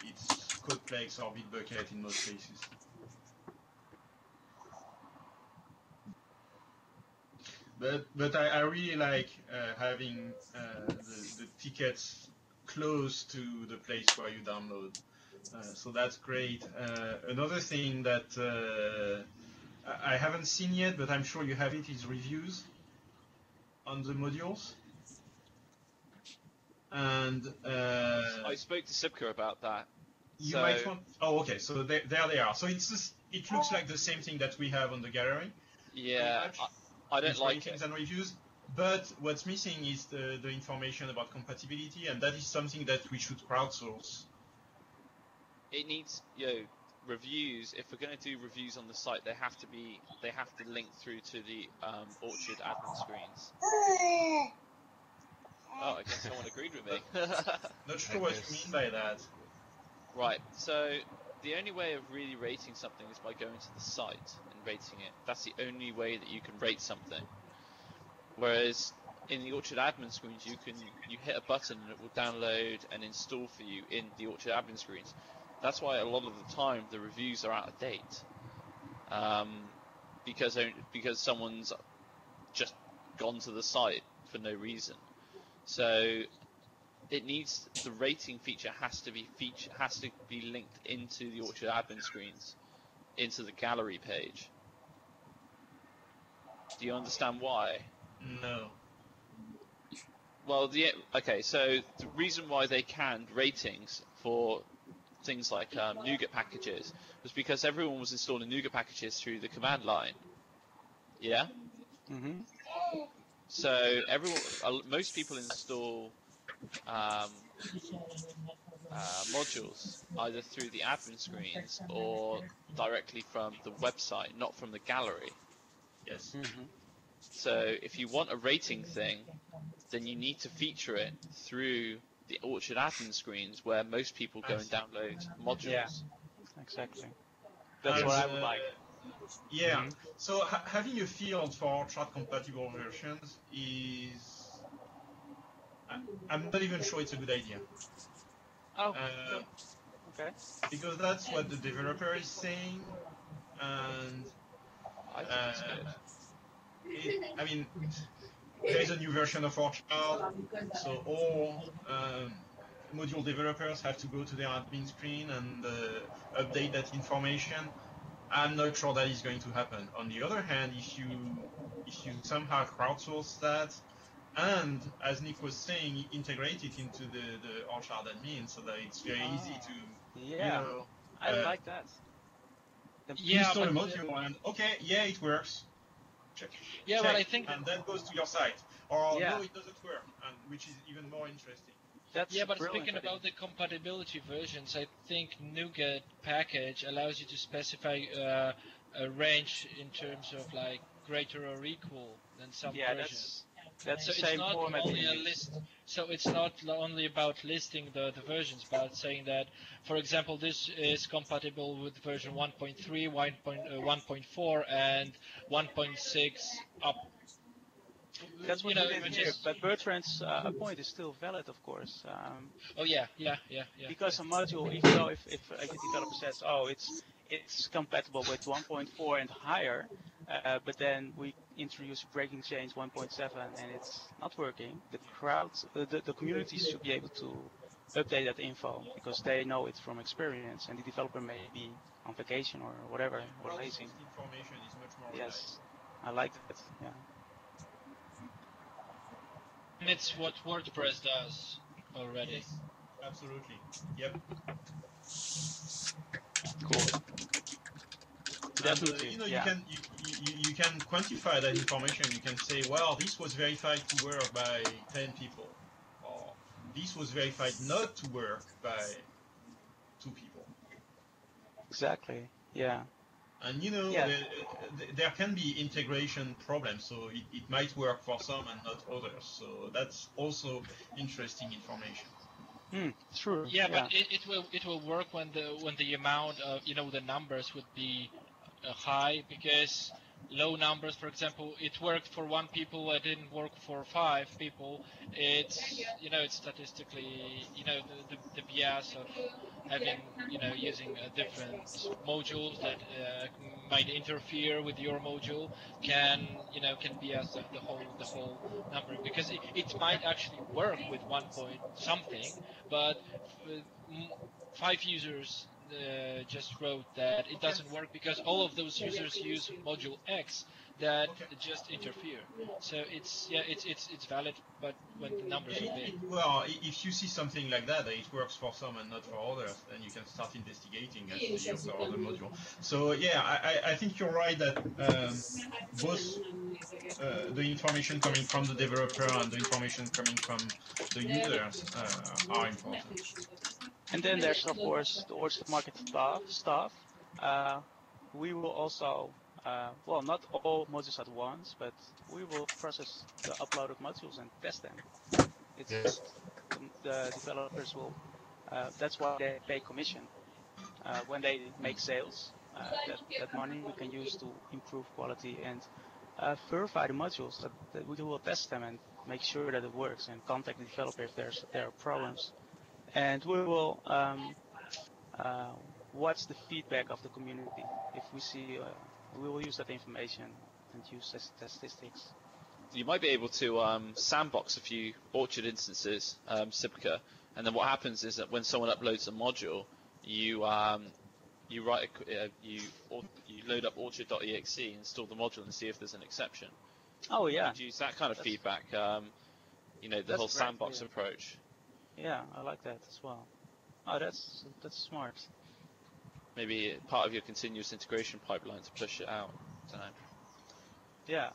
It's Codeplex or Bitbucket in most cases. But I really like having the tickets close to the place where you download. So that's great. Another thing that I haven't seen yet, but I'm sure you have it, is reviews on the modules. And I spoke to Sipka about that. you might want. Oh, okay. So there they are. So it looks like the same thing that we have on the gallery. Yeah, I don't with like ratings it. and reviews. But what's missing is the information about compatibility, and that is something that we should crowdsource. It needs, reviews. If we're going to do reviews on the site, they have to link through to the Orchard admin screens. Oh, I guess someone agreed with me. Not sure what you mean by that. Right. So the only way of really rating something is by going to the site and rating it. That's the only way that you can rate something. Whereas in the Orchard admin screens, you hit a button and it will download and install for you in the Orchard admin screens. That's why a lot of the time the reviews are out of date, because someone's just gone to the site for no reason. So the rating feature has to be linked into the Orchard admin screens, into the gallery page. Do you understand why? No. Well, so the reason why they canned ratings for things like NuGet packages was because everyone was installing NuGet packages through the command line. Yeah? Mm-hmm. So most people install modules either through the admin screens or directly from the website, not from the gallery. Yes. Mm-hmm. So if you want a rating thing, then you need to feature it through the Orchard admin screens where most people go and download modules. Yeah, exactly. That's what I would like. Yeah. Mm-hmm. So having a field for Orchard compatible versions is, I'm not even sure it's a good idea. Oh, okay. Because that's what the developer is saying, and I think it's good. I mean, there is a new version of Orchard, so all module developers have to go to their admin screen and update that information. I'm not sure that is going to happen. On the other hand, if you somehow crowdsource that, and as Nick was saying, integrate it into the Orchard admin so that it's very easy to, I like that. install a module and okay, yeah, it works. Check. Yeah, but I think and that goes to your site. Or Yeah. no, it doesn't work, and which is even more interesting. That's yeah, but brilliant speaking idea. about the compatibility versions, I think NuGet package allows you to specify a range in terms of like greater or equal than some versions. That's So the it's same not format only we a use. list. So it's not only about listing the versions, but saying that, for example, this is compatible with version 1.3, 1.4, and 1.6 up. That's what You know, we did which here. is. But Bertrand's point is still valid, of course. Oh yeah. Because a module, even though if a developer says, oh, it's compatible with 1.4 and higher, but then we introduce breaking change 1.7 and it's not working, the community should be able to update that info because they know it from experience, and the developer may be on vacation or whatever, or lazy. Information is much more Yes, I like that. Yeah. And it's what WordPress does already. Yes, absolutely. Yep. Cool. Definitely. You can quantify that information. You can say, well, this was verified to work by 10 people, or this was verified not to work by 2 people. Exactly. Yeah. And you know, Yeah. there can be integration problems, so it might work for some and not others. So that's also interesting information. True. Yeah, but it will work when the amount of the numbers would be high, because low numbers, for example, it worked for 1 people, it didn't work for 5 people. It's it's statistically the bias of having using different modules that might interfere with your module can can bias the whole number, because it might actually work with 1 point something, but 5 users just wrote that it doesn't work because all of those users use module X that Okay. just interfere. So it's valid, but when the numbers are big. Well, if you see something like that it works for some and not for others, then you can start investigating as the other module. So yeah, I think you're right that both the information coming from the developer and the information coming from the users are important. And then there's of course the orchard market stuff. We will also, well, not all modules at once, but we will process the uploaded modules and test them. It's Yes. the developers will. That's why they pay commission when they make sales. That money we can use to improve quality and verify the modules. That we will test them and make sure that it works, and contact the developer if there are problems. And we will uh, watch the feedback of the community. If we see, we will use that information and use statistics. You might be able to sandbox a few Orchard instances, Ciblica, and then what happens is that when someone uploads a module, you you write you load up orchard.exe, install the module, and see if there's an exception. Oh yeah, You'd use that kind of feedback. The whole that's great, sandbox yeah. approach. Yeah, I like that as well. Oh, that's smart. Maybe part of your continuous integration pipeline to push it out. I don't know. Yeah,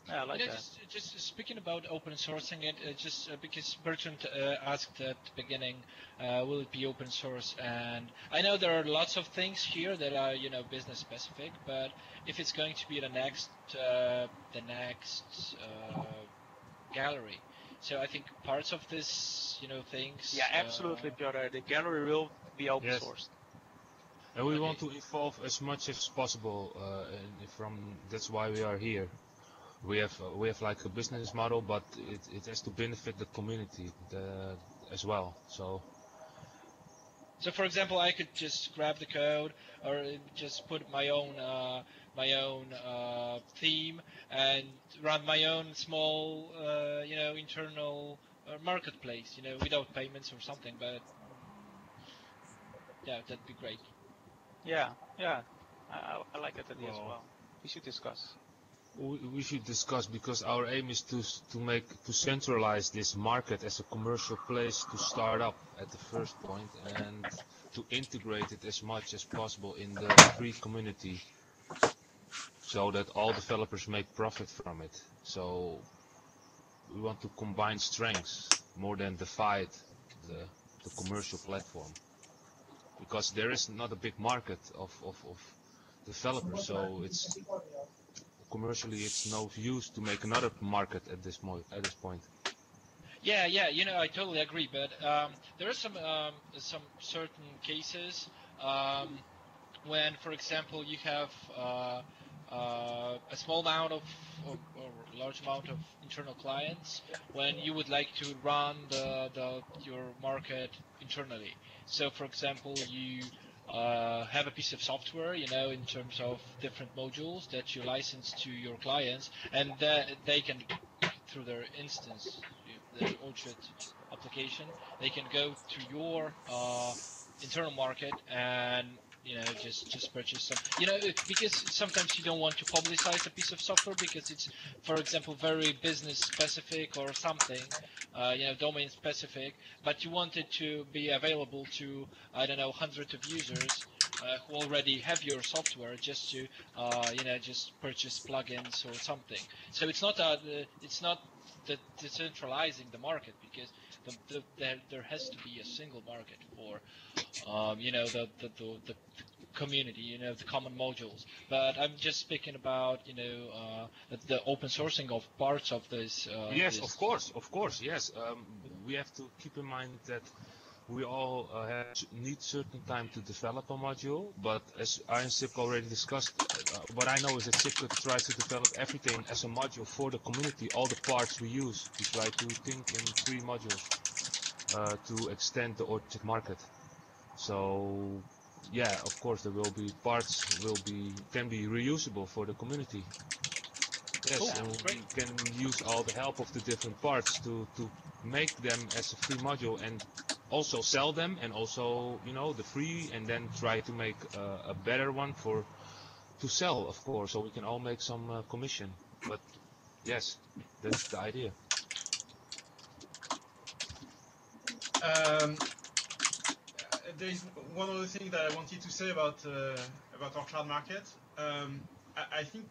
I like that. Just speaking about open sourcing it, just because Bertrand asked at the beginning, will it be open source? And I know there are lots of things here that are business specific, but if it's going to be the next gallery, so I think parts of this things. Yeah, absolutely, Piotr. The gallery will be open Yes. sourced. And we Okay. want to evolve as much as possible, and that's why we are here. We have like a business model, but it has to benefit the community as well. So for example, I could just grab the code or just put my own theme and run my own small internal marketplace, without payments or something. But yeah, that'd be great. Yeah, I like that idea as well. We should discuss. we should discuss, because our aim is to centralize this market as a commercial place to start up at the first point, and to integrate it as much as possible in the free community, so that all developers make profit from it. So we want to combine strengths more than divide the commercial platform, because there is not a big market of developers, so it's commercially it's no use to make another market at this point. Yeah, I totally agree. But there are some certain cases when, for example, you have a small amount of or large amount of internal clients, when you would like to run your market internally. So, for example, you have a piece of software, in terms of different modules that you license to your clients, and they can, through their instance, the Orchard application, they can go to your internal market and just purchase some, because sometimes you don't want to publicize a piece of software because it's, for example, very business specific or something, domain specific, but you want it to be available to, I don't know, hundreds of users who already have your software, just to just purchase plugins or something. So it's not the decentralizing the market, because there has to be a single market for the community, the common modules. But I'm just speaking about, the open sourcing of parts of this. Yes, of course, yes. We have to keep in mind that we all need certain time to develop a module, but as I and Sipka already discussed, what I know is that Sipka tries to develop everything as a module for the community, all the parts we use. We try to think in 3 modules to extend the Orchard market. So, yeah, of course, there will be parts can be reusable for the community. Yes, Cool. and Great. we can use all the help of the different parts to make them as a free module and also sell them, and also the free, and then try to make a better one to sell, of course, so we can all make some commission. But yes, that's the idea. There's one other thing that I wanted to say about Orchard Market. I think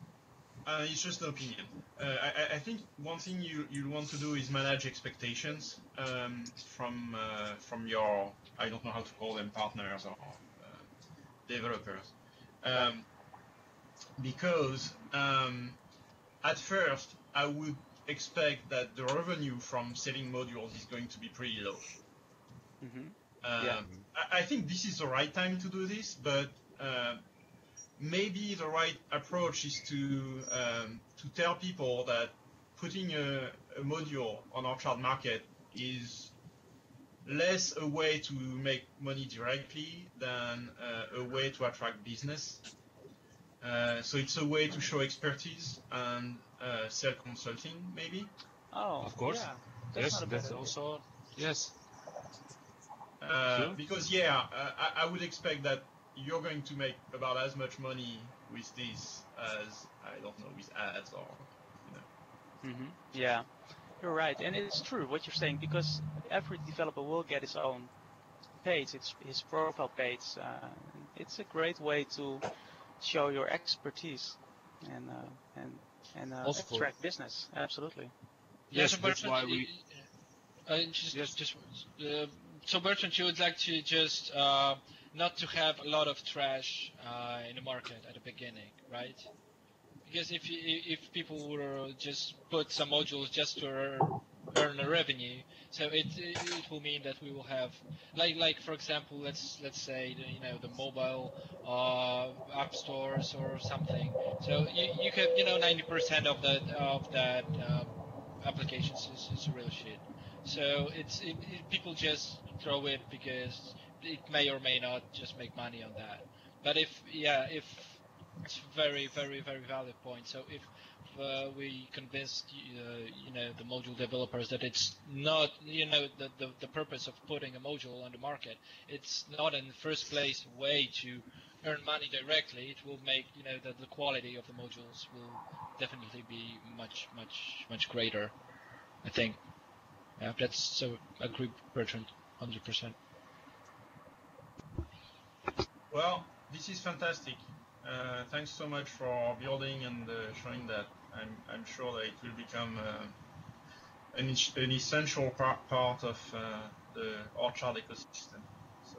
it's just an opinion. I think one thing you want to do is manage expectations from your, I don't know how to call them, partners or developers, because at first I would expect that the revenue from selling modules is going to be pretty low. Yeah. I think this is the right time to do this, but maybe the right approach is to tell people that putting a module on Orchard Market is less a way to make money directly than a way to attract business. So it's a way to show expertise and sell consulting, maybe. Oh, Of course. yeah. That's Yes, not a that's bad idea. also, yes. Because I would expect that you're going to make about as much money with this as, I don't know, with ads or Yeah, you're right, and it's true what you're saying, because every developer will get his own page, his profile page. It's a great way to show your expertise and Also for attract business. Absolutely. yes, So that's Bertrand, why we so Bertrand, you would like to just not to have a lot of trash in the market at the beginning, right? Because if people were just put some modules just to earn a revenue, so it will mean that we will have like for example, let's say the mobile app stores or something. So you could 90% of that applications is real shit. So people just throw it because it may or may not just make money on that. But if it's very, very, very valid point. So if we convince the module developers that it's not the purpose of putting a module on the market, it's not in the first place a way to earn money directly. It will make that the quality of the modules will definitely be much, much, much greater, I think. Yeah, that's so. Agree, Bertrand, 100%. Well, this is fantastic. Thanks so much for building and showing that. I'm sure that it will become an essential part of the Orchard ecosystem. So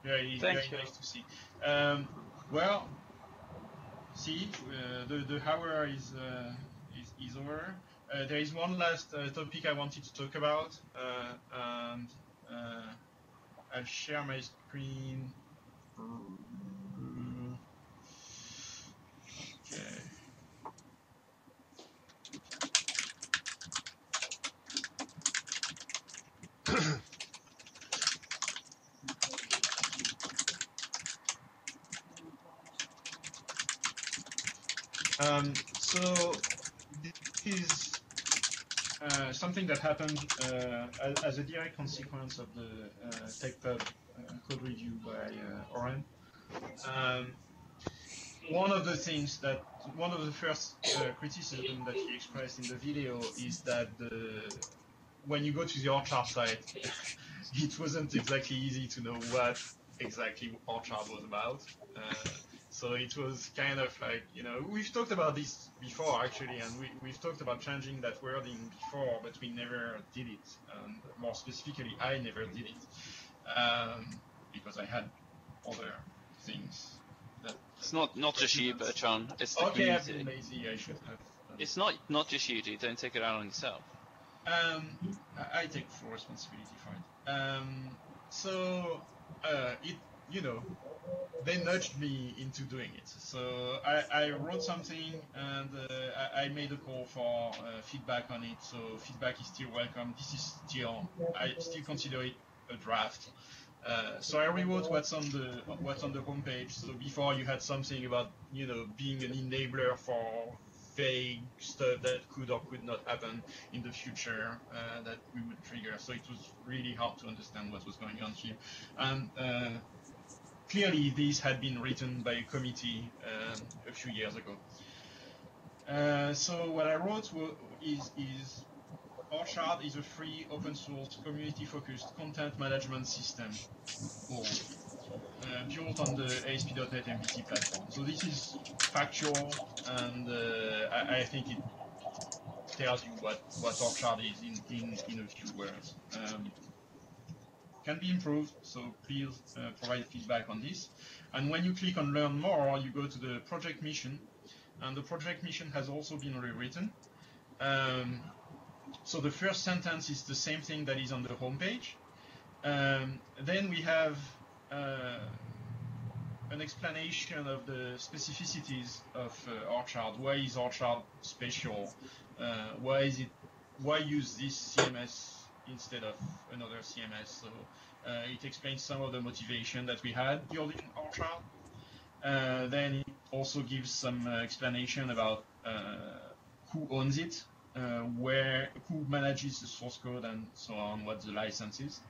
very nice to see. Well, see, the hour is over. There is one last topic I wanted to talk about, and I'll share my screen. Okay. So this is something that happened as a direct consequence of the TekPub code review by Oren. One of the first criticism that he expressed in the video is that when you go to the Orchard site, it wasn't exactly easy to know what exactly Orchard was about. So it was kind of like, we've talked about this before actually, and we've talked about changing that wording before, but we never did it. And more specifically, I never did it because I had other things. It's not just you, Bertrand. It's the okay, I've community. been lazy. I should have. It's not just you, dude. Don't take it out on yourself. I take full responsibility for it. So it, you know, they nudged me into doing it. So I wrote something and I made a call for feedback on it. So feedback is still welcome. This is still, I still consider it a draft. So I rewrote what's on the homepage. So before you had something about, you know, being an enabler for vague stuff that could or could not happen in the future that we would trigger. So it was really hard to understand what was going on here. And clearly this had been written by a committee a few years ago. So what I wrote is Orchard is a free, open source, community-focused content management system built on the ASP.NET MVC platform. So this is factual, and I think it tells you what Orchard is in a few words. Can be improved, so please provide feedback on this. And when you click on Learn More, you go to the project mission, and the project mission has also been rewritten. So the first sentence is the same thing that is on the homepage. Then we have an explanation of the specificities of Orchard. Why is Orchard special? Why use this CMS instead of another CMS? So it explains some of the motivation that we had building Orchard. Then it also gives some explanation about who owns it, who manages the source code, and so on, what the license is.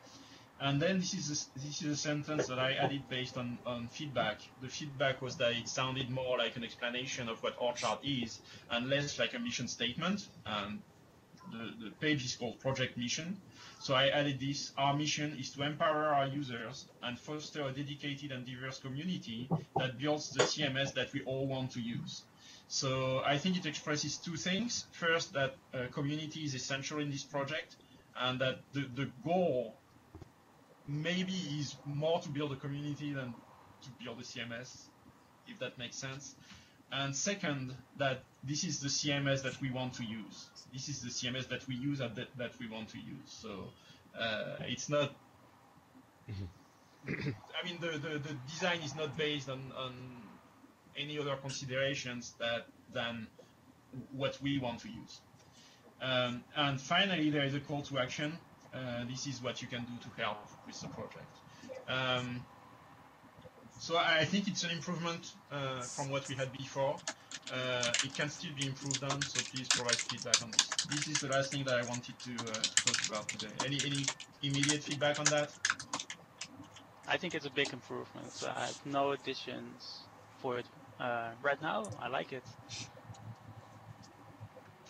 And then this is a sentence that I added based on feedback. The feedback was that it sounded more like an explanation of what Orchard is and less like a mission statement. And the page is called Project Mission. So I added this. Our mission is to empower our users and foster a dedicated and diverse community that builds the CMS that we all want to use. So I think it expresses two things. First, that community is essential in this project, and that the goal maybe is more to build a community than to build a CMS, if that makes sense. And second, that this is the CMS that we want to use. This is the CMS that we use and that we want to use. So it's not, I mean, the design is not based on any other considerations than what we want to use. And finally, there is a call to action. This is what you can do to help with the project. So I think it's an improvement from what we had before. It can still be improved on, so please provide feedback on this. This is the last thing that I wanted to talk about today. Any immediate feedback on that? I think it's a big improvement. I have no additions for it right now. I like it.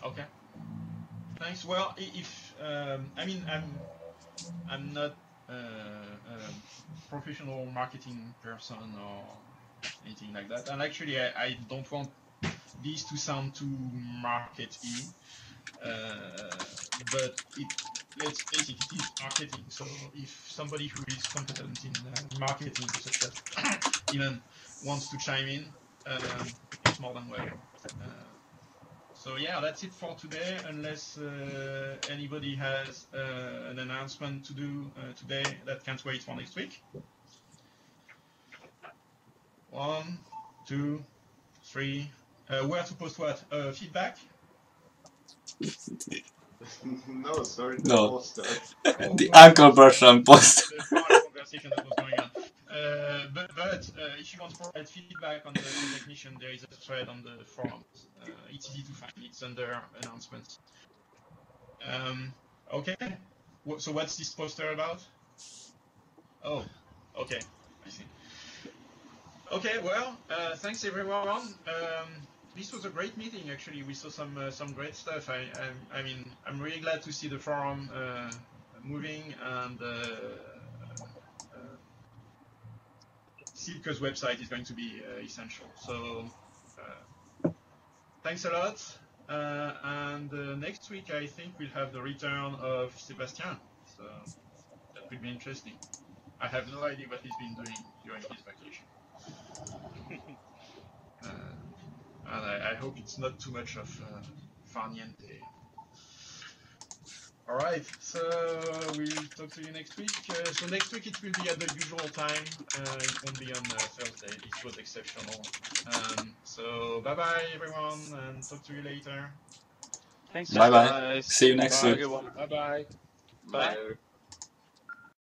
Okay. Thanks. Well, if I mean, I'm not a professional marketing person or anything like that, and actually, I don't want these to sound too market-y, but let's face it, it is marketing. So if somebody who is competent in marketing, such as Ilan, wants to chime in, it's more than welcome. So yeah, that's it for today, unless anybody has an announcement to do today that can't wait for next week. 1, 2, 3. Where to post what? Feedback? No, sorry, the No. poster. The Uncle Bertrand post. The part conversation that was going on. But if you want to provide feedback on the project mission, there is a thread on the forums. It's easy to find. It's under announcements. Okay. So what's this poster about? Oh, okay. I see. Okay. Well, thanks everyone. This was a great meeting. Actually, we saw some great stuff. I mean, I'm really glad to see the forum moving, and Silke's website is going to be essential. So thanks a lot. And next week, I think we'll have the return of Sebastian. So that will be interesting. I have no idea what he's been doing during his vacation. And I hope it's not too much of farniente. Alright, so we'll talk to you next week. So next week it will be at the usual time. It won't be on Thursday. It was exceptional. So bye-bye everyone, and talk to you later. Thanks, Bye bye. Guys. See you next Have a week. good one. Bye-bye. Bye. Bye.